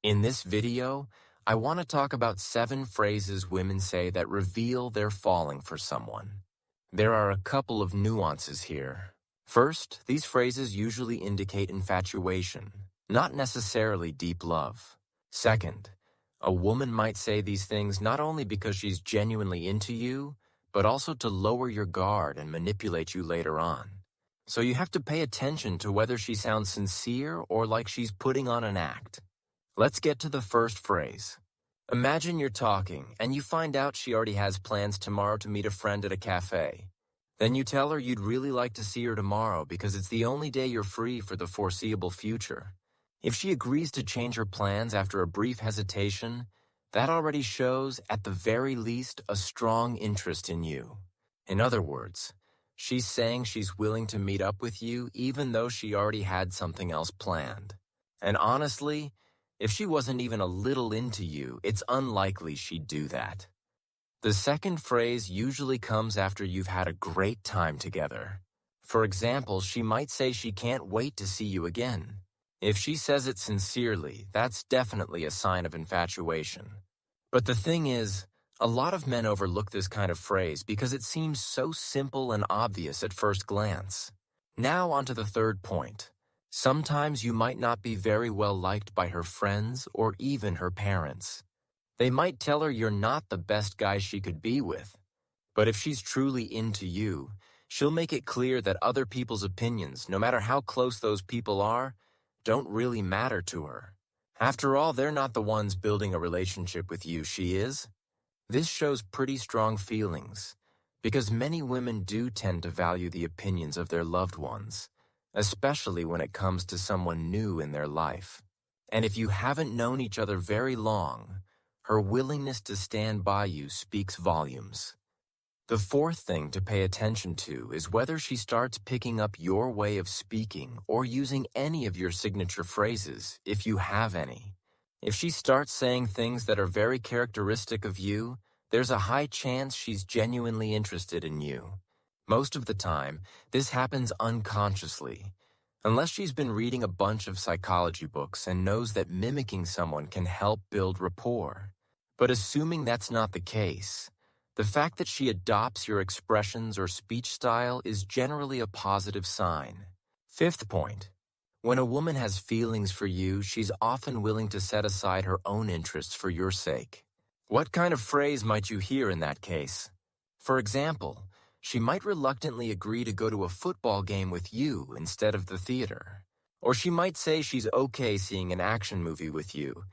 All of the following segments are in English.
In this video, I want to talk about 7 phrases women say that reveal they're falling for someone. There are a couple of nuances here. First, these phrases usually indicate infatuation, not necessarily deep love. Second, a woman might say these things not only because she's genuinely into you, but also to lower your guard and manipulate you later on. So you have to pay attention to whether she sounds sincere or like she's putting on an act. Let's get to the first phrase. Imagine you're talking and you find out she already has plans tomorrow to meet a friend at a cafe. Then you tell her you'd really like to see her tomorrow because it's the only day you're free for the foreseeable future. If she agrees to change her plans after a brief hesitation, that already shows, at the very least, a strong interest in you. In other words, she's saying she's willing to meet up with you even though she already had something else planned. And honestly, if she wasn't even a little into you, it's unlikely she'd do that. The second phrase usually comes after you've had a great time together. For example, she might say she can't wait to see you again. If she says it sincerely, that's definitely a sign of infatuation. But the thing is, a lot of men overlook this kind of phrase because it seems so simple and obvious at first glance. Now onto the third point. Sometimes you might not be very well liked by her friends or even her parents. They might tell her you're not the best guy she could be with. But if she's truly into you, she'll make it clear that other people's opinions, no matter how close those people are, don't really matter to her. After all, they're not the ones building a relationship with you, she is. This shows pretty strong feelings, because many women do tend to value the opinions of their loved ones, especially when it comes to someone new in their life. And if you haven't known each other very long, her willingness to stand by you speaks volumes. The fourth thing to pay attention to is whether she starts picking up your way of speaking or using any of your signature phrases, if you have any. If she starts saying things that are very characteristic of you, there's a high chance she's genuinely interested in you. Most of the time, this happens unconsciously, unless she's been reading a bunch of psychology books and knows that mimicking someone can help build rapport. But assuming that's not the case, the fact that she adopts your expressions or speech style is generally a positive sign. Fifth point. When a woman has feelings for you, she's often willing to set aside her own interests for your sake. What kind of phrase might you hear in that case? For example, she might reluctantly agree to go to a football game with you instead of the theater. Or she might say she's okay seeing an action movie with you,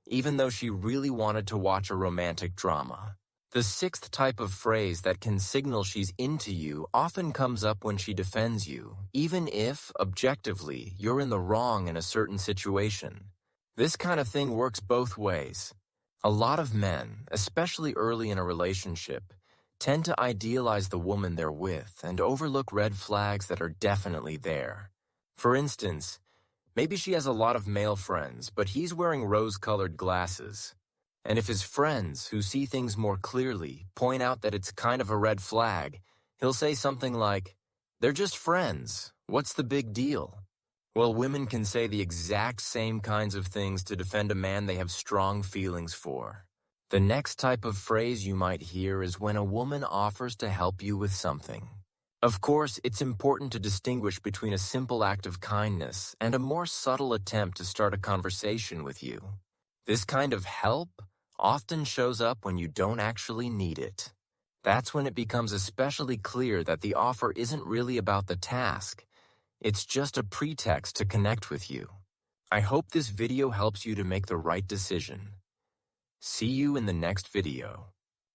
even though she really wanted to watch a romantic drama. The sixth type of phrase that can signal she's into you often comes up when she defends you, even if, objectively, you're in the wrong in a certain situation. This kind of thing works both ways. A lot of men, especially early in a relationship, tend to idealize the woman they're with and overlook red flags that are definitely there. For instance, maybe she has a lot of male friends, but he's wearing rose-colored glasses. And if his friends, who see things more clearly, point out that it's kind of a red flag, he'll say something like, "They're just friends. What's the big deal?" Well, women can say the exact same kinds of things to defend a man they have strong feelings for. The next type of phrase you might hear is when a woman offers to help you with something. Of course, it's important to distinguish between a simple act of kindness and a more subtle attempt to start a conversation with you. This kind of help often shows up when you don't actually need it. That's when it becomes especially clear that the offer isn't really about the task. It's just a pretext to connect with you. I hope this video helps you to make the right decision. See you in the next video.